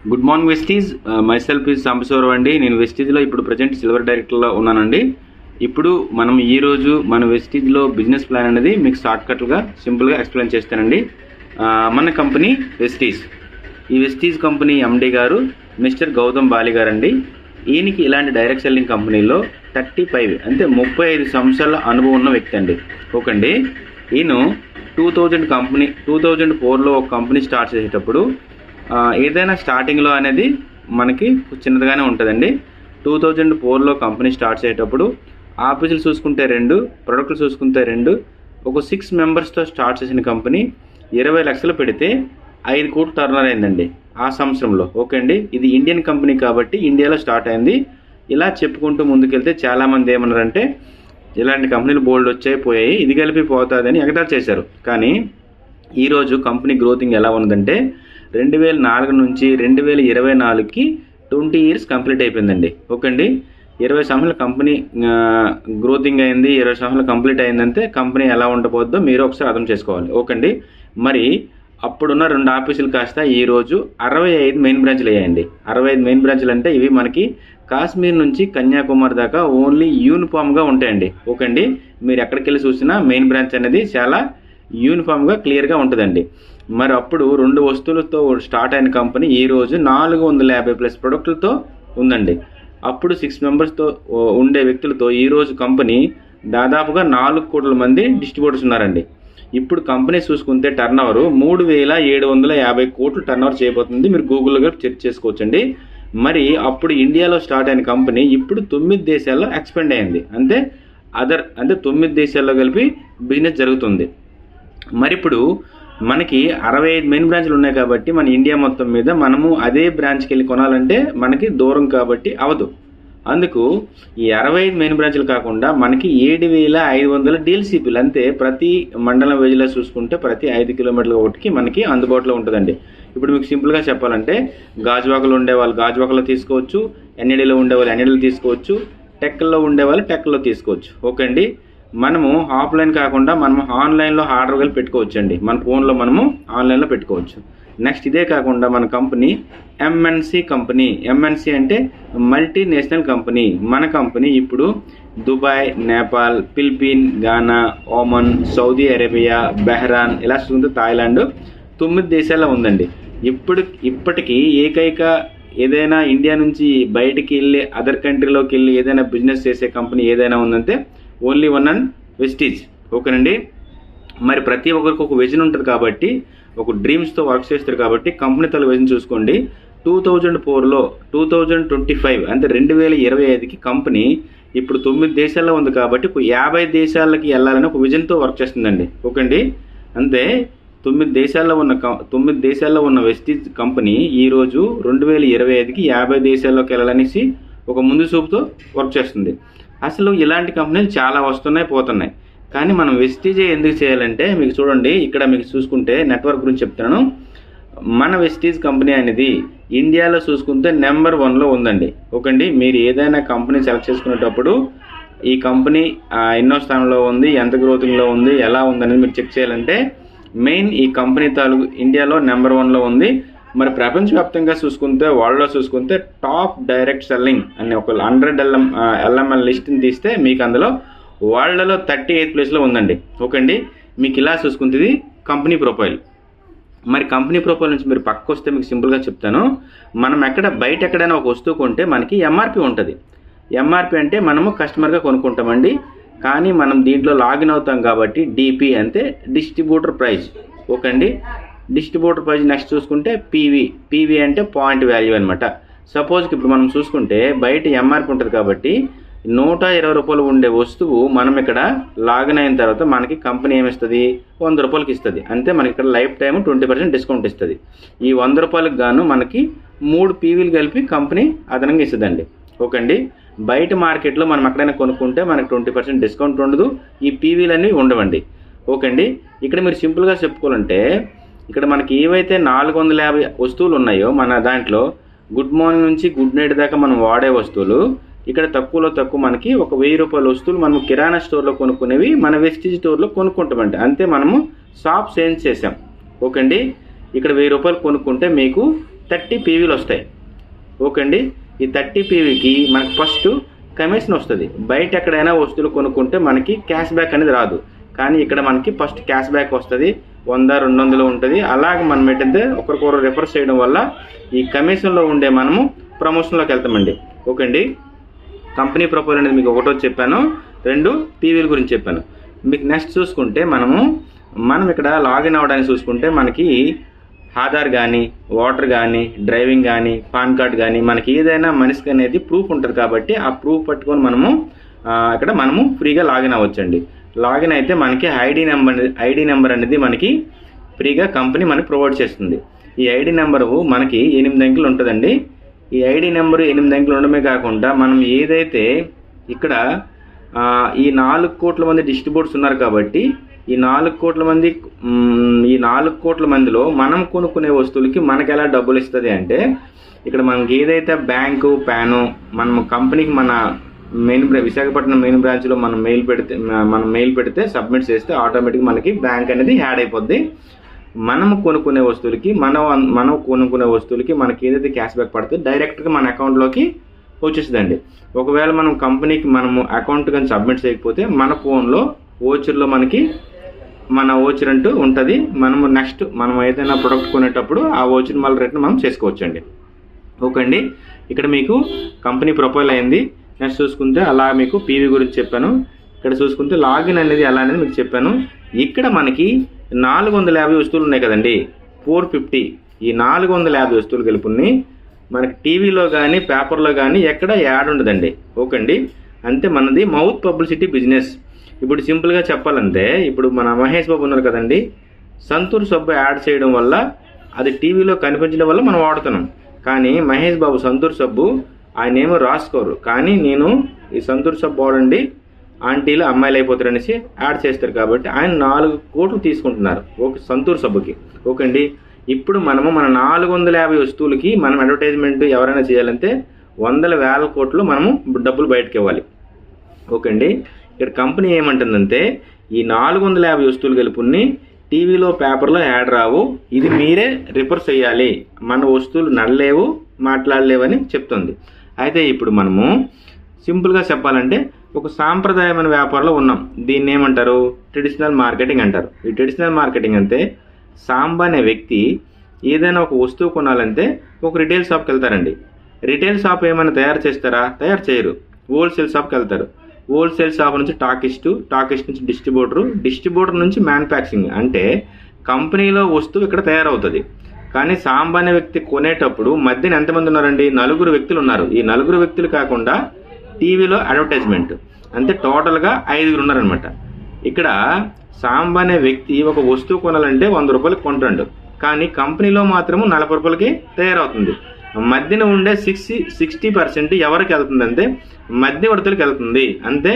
Good morning Vestige. My self is Sambasivarao అండి. నేను వెస్టీజ్లో ఇప్పుడు ప్రజెంట్ సిల్వర్ డైరెక్టర్లో ఉన్నానండి. ఇప్పుడు మనం ఈరోజు మన వెస్టీజ్లో బిజినెస్ ప్లాన్ అనేది మీకు షార్ట్కట్గా సింపుల్గా ఎక్స్ప్లెయిన్ చేస్తానండి. మన కంపెనీ వెస్టీజ్. ఈ వెస్టీజ్ కంపెనీ ఎండి గారు మిస్టర్ గౌతమ్ బాలి గారు అండి. ఈయనకి ఇలాంటి డైరెక్ట్ సెల్లింగ్ కంపెనీలో 35 అంటే 35 సంవత్సరాల అనుభవం ఉన్న వ్యక్తి అండి. ఓకండి, ఈయన 2004లో ఒక కంపెనీ స్టార్ట్ చేసేటప్పుడు ఏదైనా స్టార్టింగ్లో అనేది మనకి చిన్నదిగానే ఉంటుందండి. 2004లో కంపెనీ స్టార్ట్ చేసేటప్పుడు ఆఫీసులు చూసుకుంటే 2, ప్రొడక్ట్లు చూసుకుంటే 2, ఒక 6 మెంబర్స్తో స్టార్ట్ చేసిన కంపెనీ 20 లక్షలు పెడితే 5 కోట్లు టర్నర్ అయిందండి ఆ సంవత్సరంలో. ఓకే అండి, ఇది ఇండియన్ కంపెనీ కాబట్టి ఇండియాలో స్టార్ట్ అయింది. ఇలా చెప్పుకుంటూ ముందుకెళ్తే చాలామంది ఏమన్నారంటే ఇలాంటి కంపెనీలు బోల్డ్ వచ్చాయి పోయాయి, ఇది కలిపి పోతుందని ఎగతాళి చేశారు. కానీ ఈరోజు కంపెనీ గ్రోతింగ్ ఎలా ఉందంటే 2004 నుంచి 2024కి 20 ఇయర్స్ కంప్లీట్ అయిపోయిందండి. ఓకే అండి, 20 సంవత్సరాల కంపెనీ గ్రోతింగ్ అయింది. 20 సంవత్సరాలు కంప్లీట్ అయిందంటే కంపెనీ ఎలా ఉండబోద్దో మీరు ఒకసారి అర్థం చేసుకోవాలి. ఓకే అండి, మరి అప్పుడున్న 2 ఆఫీసులు కాస్త ఈరోజు 65 మెయిన్ బ్రాంచ్లు అయ్యాయండి. 65 మెయిన్ బ్రాంచ్లు అంటే ఇవి మనకి కాశ్మీర్ నుంచి కన్యాకుమారి దాకా ఓన్లీ యూనిఫామ్గా ఉంటాయండి. ఓకే అండి, మీరు ఎక్కడికి వెళ్ళి చూసినా మెయిన్ బ్రాంచ్ అనేది చాలా యూనిఫామ్గా క్లియర్గా ఉంటుందండి. మరి అప్పుడు 2 వస్తువులతో స్టార్ట్ అయిన కంపెనీ ఈరోజు 450+ ప్రొడక్టులతో ఉందండి. అప్పుడు 6 మెంబర్స్తో ఉండే వ్యక్తులతో ఈరోజు కంపెనీ దాదాపుగా 4 కోట్ల మంది డిస్ట్రిబ్యూటర్స్ ఉన్నారండి. ఇప్పుడు కంపెనీ చూసుకుంటే టర్నోవర్ 3750 కోట్లు టర్నోవర్ చేయబోతుంది. మీరు గూగుల్లో చెక్ చేసుకోవచ్చండి. మరి అప్పుడు ఇండియాలో స్టార్ట్ అయిన కంపెనీ ఇప్పుడు 9 దేశాల్లో ఎక్స్పెండ్ అయింది. అంటే 9 దేశాల్లో కలిపి బిజినెస్ జరుగుతుంది. మరి ఇప్పుడు మనకి 65 మెయిన్ బ్రాంచ్లు ఉన్నాయి కాబట్టి మన ఇండియా మొత్తం మీద మనము అదే బ్రాంచ్కి వెళ్ళి కొనాలంటే మనకి దూరం కాబట్టి అవదు. అందుకు ఈ 65 మెయిన్ బ్రాంచ్లు కాకుండా మనకి 7500 డీఎల్సీపీలు, అంతే ప్రతి మండలం వేజ్లో చూసుకుంటే ప్రతి 5 కిలోమీటర్ల ఒకటికి మనకి అందుబాటులో ఉంటుందండి. ఇప్పుడు మీకు సింపుల్గా చెప్పాలంటే గాజువాకలో ఉండేవాళ్ళు గాజువాకలో తీసుకోవచ్చు, ఎన్ఈడీలో ఉండేవాళ్ళు ఎన్ఈడీలో తీసుకోవచ్చు, టెక్లో ఉండేవాళ్ళు టెక్లో తీసుకోవచ్చు. ఓకే అండి, మనము ఆఫ్లైన్ కాకుండా మనము ఆన్లైన్లో ఆర్డర్లు పెట్టుకోవచ్చు అండి. మన ఫోన్లో మనము ఆన్లైన్లో పెట్టుకోవచ్చు. నెక్స్ట్ ఇదే కాకుండా మన కంపెనీ ఎంఎన్సి కంపెనీ. ఎంఎన్సి అంటే మల్టీనేషనల్ కంపెనీ. మన కంపెనీ ఇప్పుడు దుబాయ్, నేపాల్, ఫిలిపిన్, గానా, ఓమన్, సౌదీ అరేబియా, బెహ్రాన్, ఇలా చూస్తే థాయిలాండ్ 9 దేశాల్లో ఉందండి. ఇప్పటికీ ఏకైక ఏదైనా ఇండియా నుంచి బయటికి వెళ్ళి అదర్ కంట్రీలోకి వెళ్ళి ఏదైనా బిజినెస్ చేసే కంపెనీ ఏదైనా ఉందంటే ఓన్లీ వన్ అండ్ వెస్టీజ్. ఓకేనండి, మరి ప్రతి ఒక్కరికి ఒక విజన్ ఉంటుంది కాబట్టి ఒక డ్రీమ్స్తో వర్క్ చేస్తారు కాబట్టి కంపెనీ తల విజన్ చూసుకోండి. 2004లో 2025 అంటే 2025కి కంపెనీ ఇప్పుడు 9 దేశాల్లో ఉంది కాబట్టి 50 దేశాలకి వెళ్ళాలని ఒక విజన్తో వర్క్ చేస్తుందండి. ఓకే అండి, అంతే 9 దేశాల్లో ఉన్న వెస్టీజ్ కంపెనీ ఈరోజు 2025కి 50 దేశాల్లోకి వెళ్ళాలనేసి ఒక ముందు చూపుతో వర్క్ చేస్తుంది. అసలు ఇలాంటి కంపెనీలు చాలా వస్తున్నాయి పోతున్నాయి, కానీ మనం వెస్టీజే ఎందుకు చేయాలంటే మీకు చూడండి, ఇక్కడ మీకు చూసుకుంటే నెట్వర్క్ గురించి చెప్తున్నాను. మన వెస్టీజ్ కంపెనీ అనేది ఇండియాలో చూసుకుంటే నెంబర్ 1లో ఉందండి. ఓకేండి, మీరు ఏదైనా కంపెనీ సెలెక్ట్ చేసుకునేటప్పుడు ఈ కంపెనీ ఎన్నో స్థానంలో ఉంది, ఎంత గ్రోతింగ్లో ఉంది, ఎలా ఉందనేది మీరు చెక్ చేయాలంటే మెయిన్ ఈ కంపెనీ ఇండియాలో నెంబర్ 1లో ఉంది. మరి ప్రపంచవ్యాప్తంగా చూసుకుంటే వరల్డ్లో చూసుకుంటే టాప్ డైరెక్ట్ సెల్లింగ్ అనే ఒక 100 LML లిస్ట్ని తీస్తే మీకు అందులో వరల్డ్లో 38th ప్లేస్లో ఉందండి. ఓకే అండి, మీకు ఇలా చూసుకుంటే ఇది కంపెనీ ప్రొఫైల్. మరి కంపెనీ ప్రొఫైల్ నుంచి మీరు పక్కకు వస్తే మీకు సింపుల్గా చెప్తాను. మనం బయట ఎక్కడైనా ఒక వస్తువు కొంటే మనకి ఎంఆర్పి ఉంటుంది. ఎంఆర్పి అంటే మనము కస్టమర్గా కొనుక్కుంటామండి. కానీ మనం దీంట్లో లాగిన్ అవుతాం కాబట్టి డిపి అంటే డిస్ట్రిబ్యూటర్ ప్రైస్. ఓకే అండి, డిస్ట్రిబ్యూటర్ ప్రైస్. నెక్స్ట్ చూసుకుంటే పీవీ అంటే పాయింట్ వాల్యూ అనమాట. సపోజ్కి ఇప్పుడు మనం చూసుకుంటే బయట ఎంఆర్పి ఉంటుంది కాబట్టి 120 రూపాయలు ఉండే వస్తువు మనం ఇక్కడ లాగిన్ అయిన తర్వాత మనకి కంపెనీ ఏమిస్తుంది, 100 రూపాయలకి ఇస్తుంది. అంతే మనకి ఇక్కడ లైఫ్ టైం 20% డిస్కౌంట్ ఇస్తుంది. ఈ 100 రూపాయలకు గాను మనకి 3 పీవీలు కలిపి కంపెనీ అదనంగా ఇస్తుందండి. ఓకే అండి, బయట మార్కెట్లో మనం ఎక్కడైనా కొనుక్కుంటే మనకి 20% డిస్కౌంట్ ఉండదు, ఈ పీవీలన్నీ ఉండవండి. ఓకే అండి, ఇక్కడ మీరు సింపుల్గా చెప్పుకోవాలంటే ఇక్కడ మనకి ఏవైతే 450 వస్తువులు ఉన్నాయో మన దాంట్లో గుడ్ మార్నింగ్ నుంచి గుడ్ నైట్ దాకా మనం వాడే వస్తువులు ఇక్కడ తక్కువలో తక్కువ మనకి ఒక 1000 రూపాయల వస్తువులు మనం కిరాణా స్టోర్లో కొనుక్కునేవి మన వెస్టీజ్ స్టోర్లో కొనుక్కుంటామండి. అంతే మనము షాప్ చేంజ్ చేసాం. ఓకే అండి, ఇక్కడ 1000 రూపాయలు కొనుక్కుంటే మీకు 30 పీవీలు వస్తాయి. ఓకే అండి. ఈ 30 పీవీకి మనకు ఫస్ట్ కమిషన్ వస్తుంది. బయట ఎక్కడైనా వస్తువులు కొనుక్కుంటే మనకి క్యాష్ బ్యాక్ అనేది రాదు, కానీ ఇక్కడ మనకి ఫస్ట్ క్యాష్ బ్యాక్ వస్తుంది. 100-200 ఉంటుంది. అలాగే మనం ఏంటంటే ఒకరికొకరు రిఫర్ చేయడం వల్ల ఈ కమిషన్లో ఉండే మనము ప్రమోషన్లోకి వెళ్తామండి. ఓకే అండి. కంపెనీ ప్రొఫైల్ అనేది మీకు ఒకటో చెప్పాను, 2 పీవీల గురించి చెప్పాను. మీకు నెక్స్ట్ చూసుకుంటే మనం ఇక్కడ లాగిన్ అవ్వడానికి చూసుకుంటే మనకి ఆధార్ కానీ, ఓటర్ కానీ, డ్రైవింగ్ కానీ, పాన్ కార్డ్ కానీ, మనకి ఏదైనా మనిషికి అనేది ప్రూఫ్ ఉంటుంది కాబట్టి ఆ ప్రూఫ్ పట్టుకొని మనము ఫ్రీగా లాగిన్ అవ్వచ్చండి. లాగిన్ అయితే మనకి ఐడి నెంబర్ అనేది మనకి ఫ్రీగా కంపెనీ మనకి ప్రొవైడ్ చేస్తుంది. ఈ ఐడి నెంబరు మనకి 8 అంకెలు ఉంటుందండి. ఈ ఐడి నెంబరు 8 అంకెలు ఉండడమే కాకుండా మనం ఏదైతే ఇక్కడ ఈ 4 కోట్ల మంది డిస్ట్రిబ్యూటర్స్ ఉన్నారు కాబట్టి ఈ 4 కోట్ల మందిలో మనం కొనుక్కునే వస్తువులకి మనకి ఎలా డబ్బులు ఇస్తుంది అంటే, ఇక్కడ మనకి ఏదైతే బ్యాంకు ప్యాను మనం కంపెనీకి మన విశాఖపట్నం మెయిన్ బ్రాంచ్లో మనం మెయిల్ పెడితే సబ్మిట్ చేస్తే ఆటోమేటిక్గా మనకి బ్యాంక్ అనేది యాడ్ అయిపోద్ది. మనం కొనుక్కునే వస్తువులకి మనకి ఏదైతే క్యాష్ బ్యాక్ పడుతుందో డైరెక్ట్గా మన అకౌంట్లోకి వచ్చేస్తుందండి. ఒకవేళ మనం కంపెనీకి మనము అకౌంట్ కానీ సబ్మిట్ చేయకపోతే మన ఫోన్లో ఓచర్లో మనకి మన ఓచర్ అంటూ ఉంటుంది. మనం ఏదైనా ప్రొడక్ట్ కొనేటప్పుడు ఆ ఓచర్ మళ్ళీ రిటర్న్ మనం చేసుకోవచ్చండి. ఓకే అండి. ఇక్కడ మీకు కంపెనీ ప్రొఫైల్ అయింది. నెక్స్ట్ చూసుకుంటే అలా మీకు పీవీ గురించి చెప్పాను. ఇక్కడ చూసుకుంటే లాగిన్ అనేది ఎలా అనేది మీకు చెప్పాను. ఇక్కడ మనకి 450 వస్తువులు ఉన్నాయి కదండి, 450. ఈ 450 వస్తువులు కలిపి మనకి టీవీలో కానీ పేపర్లో కానీ ఎక్కడ యాడ్ ఉండదండి. ఓకే అండి. అంతే మనది మౌత్ పబ్లిసిటీ బిజినెస్. ఇప్పుడు సింపుల్గా చెప్పాలంటే ఇప్పుడు మన మహేష్ బాబు ఉన్నారు కదండి, సంతూర్ సబ్బు యాడ్ చేయడం వల్ల అది టీవీలో కనిపించడం వల్ల మనం వాడుతున్నాం. కానీ మహేష్ బాబు సంతూర్ సబ్బు ఆయన ఏమో రాసుకోరు, కానీ నేను ఈ సంతూర్ సబ్బు వాడండి ఆంటీలు అమ్మాయిలు అయిపోతారు అనేసి యాడ్ చేస్తారు కాబట్టి ఆయన 4 కోట్లు తీసుకుంటున్నారు ఒక సంతూర్ సబ్బుకి. ఓకే అండి. ఇప్పుడు మన 450 వస్తువులకి మనం అడ్వర్టైజ్మెంట్ ఎవరైనా చేయాలంటే 100,000 కోట్లు మనము డబ్బులు బయటకు ఇవ్వాలి. ఓకే అండి. ఇక్కడ కంపెనీ ఏమంటుందంటే ఈ 450 వస్తువులు కలిపి టీవీలో పేపర్లో యాడ్ రావు, ఇది మీరే రిఫర్ చేయాలి, మన వస్తువులు నడలేవు మాట్లాడలేవని చెప్తుంది. అయితే ఇప్పుడు మనము సింపుల్గా చెప్పాలంటే ఒక సాంప్రదాయమైన వ్యాపారంలో ఉన్నాం. దీన్ని ఏమంటారు? ట్రెడిషనల్ మార్కెటింగ్ అంటారు. ఈ ట్రెడిషనల్ మార్కెటింగ్ అంటే సాంబా అనే వ్యక్తి ఏదైనా ఒక వస్తువు కొనాలంటే ఒక రిటైల్ షాప్కి వెళ్తారండి. రిటైల్ షాప్ ఏమైనా తయారు చేస్తారా? తయారు చేయరు. హోల్సేల్ షాప్కి వెళ్తారు. హోల్సేల్ షాప్ నుంచి టాకిస్ట్ నుంచి డిస్ట్రిబ్యూటర్ నుంచి మ్యానుఫ్యాక్చరింగ్. అంటే కంపెనీలో వస్తువు ఇక్కడ తయారవుతుంది. కానీ సాంబా అనే వ్యక్తి కొనేటప్పుడు మధ్యన ఎంతమంది ఉన్నారండి? 4 వ్యక్తులు ఉన్నారు. ఈ 4 వ్యక్తులు కాకుండా టీవీలో అడ్వర్టైజ్మెంట్ అంటే టోటల్గా 5 ఉన్నారనమాట. ఇక్కడ సాంబా అనే వ్యక్తి ఒక వస్తువు కొనాలంటే 100 రూపాయలకి కొంటాడు, కానీ కంపెనీలో మాత్రము 40 రూపాయలకి తయారవుతుంది. మధ్యన ఉండే 60% ఎవరికి వెళ్తుందంటే మధ్యవర్తులకు వెళ్తుంది. అంతే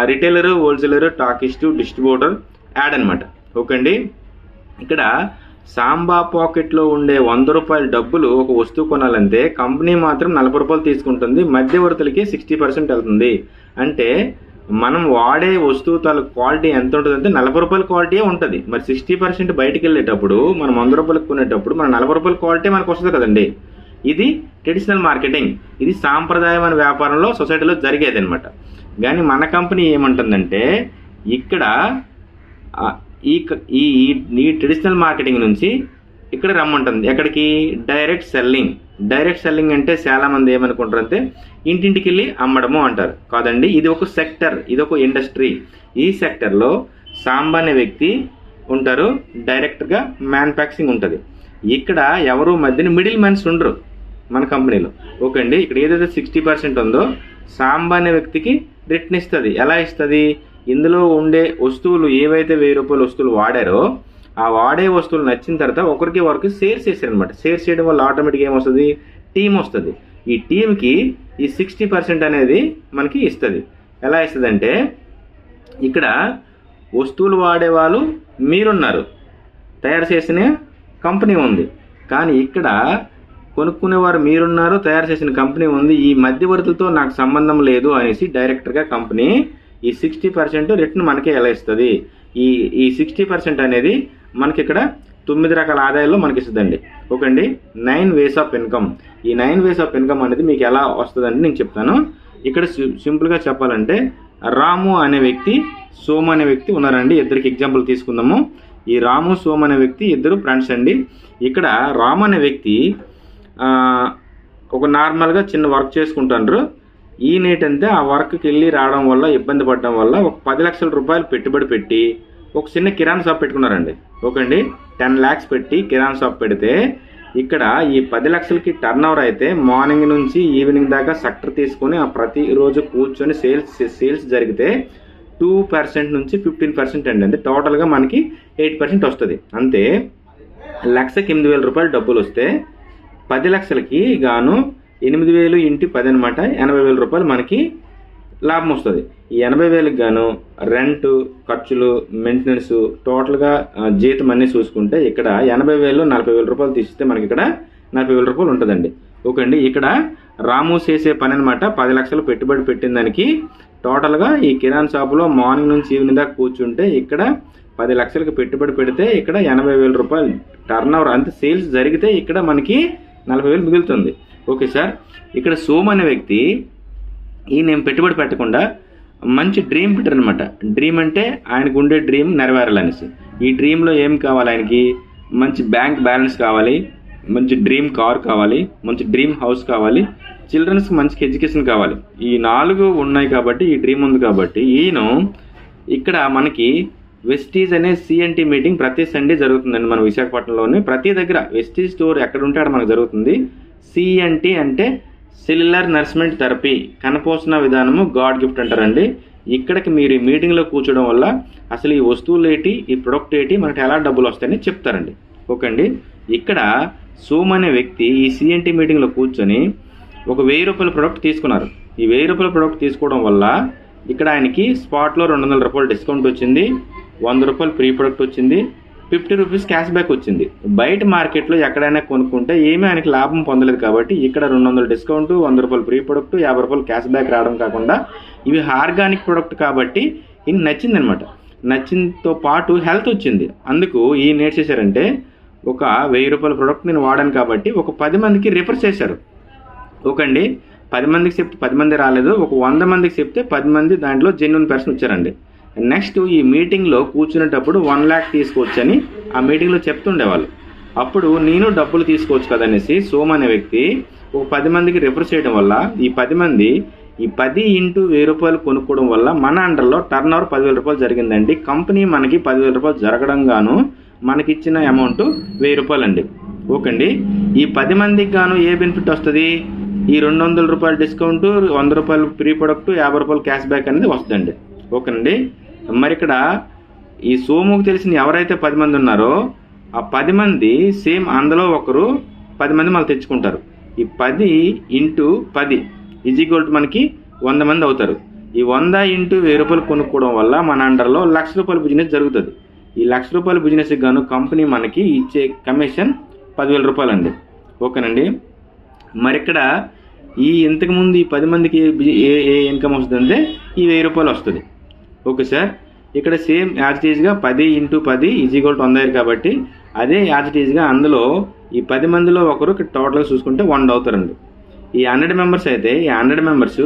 రిటైలరు, హోల్సేలరు, టాకిస్టు, డిస్ట్రిబ్యూటర్ యాడ్ అనమాట. ఓకే అండి. ఇక్కడ సాంబా పాకెట్లో ఉండే 100 రూపాయల డబ్బులు ఒక వస్తువు కొనాలంటే కంపెనీ మాత్రం 40 రూపాయలు తీసుకుంటుంది, మధ్యవర్తులకి 60% వెళ్తుంది. అంటే మనం వాడే వస్తువు తాలూకు క్వాలిటీ ఎంత ఉంటుందంటే 40 రూపాయల క్వాలిటీ ఉంటుంది. మరి 60% బయటకు వెళ్ళేటప్పుడు మనం 100 రూపాయలకు కొనేటప్పుడు మన 40 రూపాయల క్వాలిటీ మనకు వస్తుంది కదండి. ఇది ట్రెడిషనల్ మార్కెటింగ్. ఇది సాంప్రదాయమైన వ్యాపారంలో సొసైటీలో జరిగేది అనమాట. కానీ మన కంపెనీ ఏమంటుందంటే ఇక్కడ ఈ ట్రెడిషనల్ మార్కెటింగ్ నుంచి ఇక్కడ రమ్మంటుంది. ఎక్కడికి? డైరెక్ట్ సెల్లింగ్ అంటే చాలా మంది ఏమనుకుంటారంటే ఇంటింటికి వెళ్ళి అమ్మడము అంటారు. కాదండి, ఇది ఒక సెక్టర్, ఇది ఒక ఇండస్ట్రీ. ఈ సెక్టర్లో సాంబా అనే వ్యక్తి ఉంటారు, డైరెక్ట్గా మ్యానుఫ్యాక్చరింగ్ ఉంటుంది. ఇక్కడ ఎవరు మధ్యన మిడిల్ మ్యాన్స్ ఉండరు మన కంపెనీలో. ఓకే అండి. ఇక్కడ ఏదైతే 60% ఉందో సాంబా అనే వ్యక్తికి రిటర్న్ ఇస్తుంది. ఎలా ఇస్తుంది? ఇందులో ఉండే వస్తువులు ఏవైతే 1000 రూపాయల వస్తువులు వాడారో ఆ వాడే వస్తువులు నచ్చిన తర్వాత ఒకరికి షేర్స్ చేశారనమాట. షేర్స్ చేయడం వల్ల ఆటోమేటిక్గా ఏమొస్తుంది? టీం వస్తుంది. ఈ టీంకి ఈ 60% అనేది మనకి ఇస్తుంది. ఎలా ఇస్తుంది అంటే ఇక్కడ వస్తువులు వాడేవాళ్ళు మీరున్నారు, తయారు చేసిన కంపెనీ ఉంది. కానీ ఇక్కడ కొనుక్కునేవారు మీరున్నారు, తయారు చేసిన కంపెనీ ఉంది. ఈ మధ్యవర్తులతో నాకు సంబంధం లేదు అనేసి డైరెక్ట్గా కంపెనీ ఈ 60% రిటర్న్ మనకే ఎలా ఇస్తుంది? ఈ 60% అనేది మనకి ఇక్కడ 9 రకాల ఆదాయాల్లో మనకి ఇస్తుందండి. ఓకే అండి. 9 వేస్ ఆఫ్ ఇన్కమ్. ఈ 9 వేస్ ఆఫ్ ఇన్కమ్ అనేది మీకు ఎలా వస్తుందండి నేను చెప్తాను. ఇక్కడ సింపుల్గా చెప్పాలంటే రాము అనే వ్యక్తి, సోము అనే వ్యక్తి ఉన్నారండి. ఇద్దరికి ఎగ్జాంపుల్ తీసుకుందాము. ఈ రాము, సోము అనే వ్యక్తి ఇద్దరు ఫ్రెండ్స్ అండి. ఇక్కడ రాము అనే వ్యక్తి ఒక నార్మల్గా చిన్న వర్క్ చేసుకుంటారు. ఈయనేటంటే ఆ వర్క్కి వెళ్ళి రావడం వల్ల ఇబ్బంది పడడం వల్ల ఒక 10 లక్షల రూపాయలు పెట్టుబడి పెట్టి ఒక చిన్న కిరాణా షాప్ పెట్టుకున్నారండి. ఓకే అండి. 10 lakhs పెట్టి కిరాణా షాప్ పెడితే ఇక్కడ ఈ 10 లక్షలకి టర్న్ ఓవర్ అయితే మార్నింగ్ నుంచి ఈవినింగ్ దాకా సెక్టర్ తీసుకొని ఆ ప్రతిరోజు కూర్చొని సేల్స్ జరిగితే 2% నుంచి 15% అండి. అంటే టోటల్గా మనకి 8% వస్తుంది. అంతే 1,08,000 రూపాయలు డబ్బులు వస్తే 10 లక్షలకి గాను 8,000 × 10 అనమాట 80,000 రూపాయలు మనకి లాభం వస్తుంది. ఈ 80,000కి గాను రెంట్, ఖర్చులు, మెయింటెనెన్స్, టోటల్గా జీతం అన్నీ చూసుకుంటే ఇక్కడ 80,000 40,000 రూపాయలు తీస్తే మనకి ఇక్కడ 40,000 రూపాయలు ఉంటుందండి. ఓకే అండి. ఇక్కడ రాము చేసే పని అనమాట 10 లక్షలు పెట్టుబడి పెట్టిన దానికి టోటల్గా ఈ కిరాణా షాపులో మార్నింగ్ నుంచి ఈవినింగ్ దాకా కూర్చుంటే ఇక్కడ 10 లక్షలకు పెట్టుబడి పెడితే ఇక్కడ 80,000 రూపాయలు టర్న్ ఓవర్ అంతే సేల్స్ జరిగితే ఇక్కడ మనకి 40,000 మిగులుతుంది. Okay sir. ఇక్కడ సోము అనే వ్యక్తి ఈయన పెట్టుబడి పెట్టకుండా మంచి డ్రీమ్ పెట్టారు అనమాట. డ్రీమ్ అంటే ఆయనకు ఉండే డ్రీమ్ నెరవేరాలనేసి. ఈ డ్రీమ్లో ఏం కావాలి ఆయనకి? మంచి బ్యాంక్ బ్యాలెన్స్ కావాలి, మంచి డ్రీమ్ కార్ కావాలి, మంచి డ్రీమ్ హౌస్ కావాలి, చిల్డ్రన్స్కి మంచి ఎడ్యుకేషన్ కావాలి. ఈ 4 ఉన్నాయి కాబట్టి ఈ డ్రీమ్ ఉంది కాబట్టి ఈయన ఇక్కడ మనకి వెస్టీజ్ అనే CNT మీటింగ్ ప్రతి సండే జరుగుతుందండి మన విశాఖపట్నంలోని. ప్రతి దగ్గర వెస్టీజ్ స్టోర్ ఎక్కడ ఉంటే అక్కడ మనకు జరుగుతుంది. CNT అంటే సెల్యులర్ నర్స్మెంట్ థెరపీ, కనపోసన విధానము, గాడ్ గిఫ్ట్ అంటారండి. ఇక్కడికి మీరు ఈ మీటింగ్లో కూర్చోవడం వల్ల అసలు ఈ వస్తువులు ఏంటి, ఈ ప్రొడక్ట్ ఏంటి, మనకి ఎలా డబ్బులు వస్తాయని చెప్తారండి. ఓకే అండి. ఇక్కడ సోము అనే వ్యక్తి ఈ CNT మీటింగ్లో కూర్చొని ఒక 1,000 రూపాయల ప్రొడక్ట్ తీసుకున్నారు. ఈ 1,000 రూపాయల ప్రొడక్ట్ తీసుకోవడం వల్ల ఇక్కడ ఆయనకి స్పాట్లో 200 రూపాయలు డిస్కౌంట్ వచ్చింది, 100 రూపాయలు ఫ్రీ ప్రొడక్ట్ వచ్చింది, 50 రూపీస్ క్యాష్ బ్యాక్ వచ్చింది. బయట మార్కెట్లో ఎక్కడైనా కొనుక్కుంటే ఏమీ ఆయనకి లాభం పొందలేదు కాబట్టి ఇక్కడ 200 డిస్కౌంట్, 100 రూపాయలు ఫ్రీ ప్రొడక్ట్, 50 రూపాయలు క్యాష్ బ్యాక్ రావడం కాకుండా ఇవి ఆర్గానిక్ ప్రొడక్ట్ కాబట్టి ఈయన నచ్చింది అనమాట. నచ్చింతో పాటు హెల్త్ వచ్చింది. అందుకు ఈయన ఏం చేశారంటే ఒక 1,000 రూపాయల ప్రొడక్ట్ నేను వాడాను కాబట్టి ఒక 10 మందికి రిఫర్ చేశారు. ఓకే అండి. 10 మందికి చెప్తే 10 మంది రాలేదు, ఒక 100 మందికి చెప్తే 10 మంది దాంట్లో జెన్యూన్ పర్సన్ వచ్చారండి. నెక్స్ట్ ఈ మీటింగ్లో కూర్చునేటప్పుడు 1 lakh తీసుకోవచ్చని ఆ మీటింగ్లో చెప్తుండేవాళ్ళు. అప్పుడు నేను డబ్బులు తీసుకోవచ్చు కదనేసి సోము అనే వ్యక్తి ఒక 10 మందికి రిఫర్ చేయడం వల్ల ఈ 10 మంది ఈ 10 × 1,000 రూపాయలు కొనుక్కోవడం వల్ల మన అండర్లో టర్న్ ఓవర్ 10,000 రూపాయలు జరిగిందండి. కంపెనీ మనకి 10,000 రూపాయలు జరగడం గాను మనకిచ్చిన అమౌంట్ 1,000 రూపాయలు అండి. ఓకే అండి. ఈ 10 మందికి గాను ఏ బెనిఫిట్ వస్తుంది? ఈ 200 రూపాయల డిస్కౌంట్, 100 రూపాయలు ఫ్రీ ప్రొడక్ట్, 50 రూపాయలు క్యాష్ బ్యాక్ అనేది వస్తుందండి. ఓకేనండి. మరి ఇక్కడ ఈ సోముకు తెలిసిన ఎవరైతే 10 మంది ఉన్నారో ఆ 10 మంది సేమ్ అందులో ఒకరు 10 మంది మళ్ళీ తెచ్చుకుంటారు. ఈ 10 × 10 = మనకి 100 మంది అవుతారు. ఈ 100 × 1,000 రూపాయలు కొనుక్కోవడం వల్ల మన అండర్లో 1,00,000 రూపాయల బిజినెస్ జరుగుతుంది. ఈ 1,00,000 రూపాయల బిజినెస్కి గాను కంపెనీ మనకి ఇచ్చే కమిషన్ 10,000 రూపాయలు అండి. ఓకేనండి. మరి ఇక్కడ ఈ ఇంతకుముందు ఈ 10 మందికి ఏ ఇన్కమ్ వస్తుందంటే ఈ 1,000 రూపాయలు వస్తుంది. Okay sir. ఇక్కడ సేమ్ యాజ్ ఇట్ ఈజ్గా 10 × 10 = 100 కాబట్టి అదే యాజ్ ఇట్ ఈజ్గా అందులో ఈ 10 మందిలో ఒకరు టోటల్గా చూసుకుంటే 100 అవుతారండి. ఈ 100 మెంబర్స్ అయితే ఈ 100 మెంబర్స్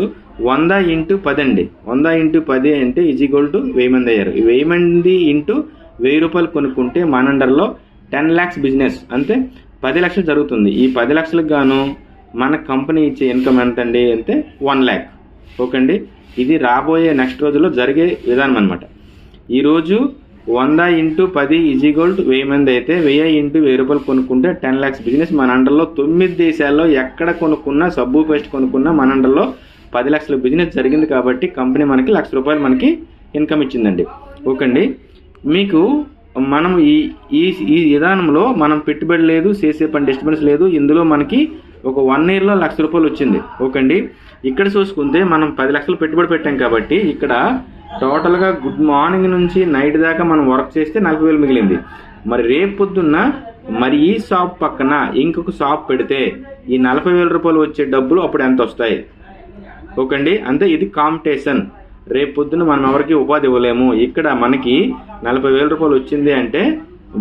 100 × 10 అండి. 100 × 10 అంటే = 1000 మంది అయ్యారు. ఈ 1000 మంది × 1,000 రూపాయలు కొనుక్కుంటే మన అండర్లో 10 lakhs బిజినెస్ అంటే 10 లక్షలు జరుగుతుంది. ఈ 10 లక్షలకు గాను మన కంపెనీ ఇచ్చే ఇన్కమ్ ఎంత అండి అంటే 1 lakh. ఓకే అండి. ఇది రాబోయే నెక్స్ట్ రోజుల్లో జరిగే విధానం అనమాట. ఈరోజు 100 × 10 = 1000 మంది అయితే 1000 × 1,000 రూపాయలు కొనుక్కుంటే 10 lakhs బిజినెస్ మన అండర్లో 9 దేశాల్లో ఎక్కడ కొనుక్కున్నా సబ్బు పేస్ట్ కొనుక్కున్నా మన అండర్లో 10 లక్షల బిజినెస్ జరిగింది కాబట్టి కంపెనీ మనకి 1,00,000 రూపాయలు మనకి ఇన్కమ్ ఇచ్చిందండి. ఓకే అండి. మీకు మనం ఈ విధానంలో మనం పెట్టుబడి లేదు, చేసే పని డిస్టర్బెన్స్ లేదు. ఇందులో మనకి ఒక 1 yearలో 1,00,000 రూపాయలు వచ్చింది. ఓకే అండి. ఇక్కడ చూసుకుంటే మనం 10 లక్షలు పెట్టుబడి పెట్టాం కాబట్టి ఇక్కడ టోటల్గా గుడ్ మార్నింగ్ నుంచి నైట్ దాకా మనం వర్క్ చేస్తే 40,000 మిగిలింది. మరి రేపు పొద్దున్న మరి ఈ షాప్ పక్కన ఇంకొక షాప్ పెడితే ఈ 40,000 రూపాయలు వచ్చే డబ్బులు అప్పుడు ఎంత వస్తాయి? ఓకే అండి. అంతే ఇది కాంపిటీషన్. రేపు పొద్దున్న మనం ఎవరికి ఉపాధి ఇవ్వలేము. ఇక్కడ మనకి 40,000 రూపాయలు వచ్చింది అంటే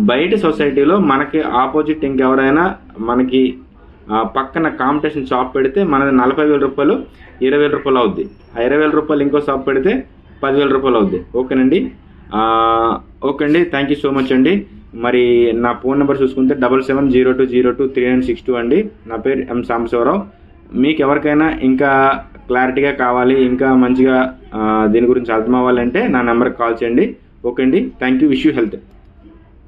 బయట సొసైటీలో మనకి ఆపోజిట్ ఇంకెవరైనా మనకి పక్కన కాంపిటీషన్ షాప్ పెడితే మనది 40,000 రూపాయలు 20,000 రూపాయలు అవుద్ది. ఆ 20,000 రూపాయలు ఇంకో షాప్ పెడితే 10,000 రూపాయలు అవుద్ది. ఓకేనండి. ఓకే అండి, థ్యాంక్ యూ సో మచ్ అండి. మరి నా ఫోన్ నెంబర్ చూసుకుంటే 7702023962 అండి. నా పేరు ఎం సాంబశివరావు. మీకు ఎవరికైనా ఇంకా క్లారిటీగా కావాలి, ఇంకా మంచిగా దీని గురించి అర్థం అవ్వాలంటే నా నెంబర్కి కాల్ చేయండి. ఓకే అండి, thank you. Wish you health.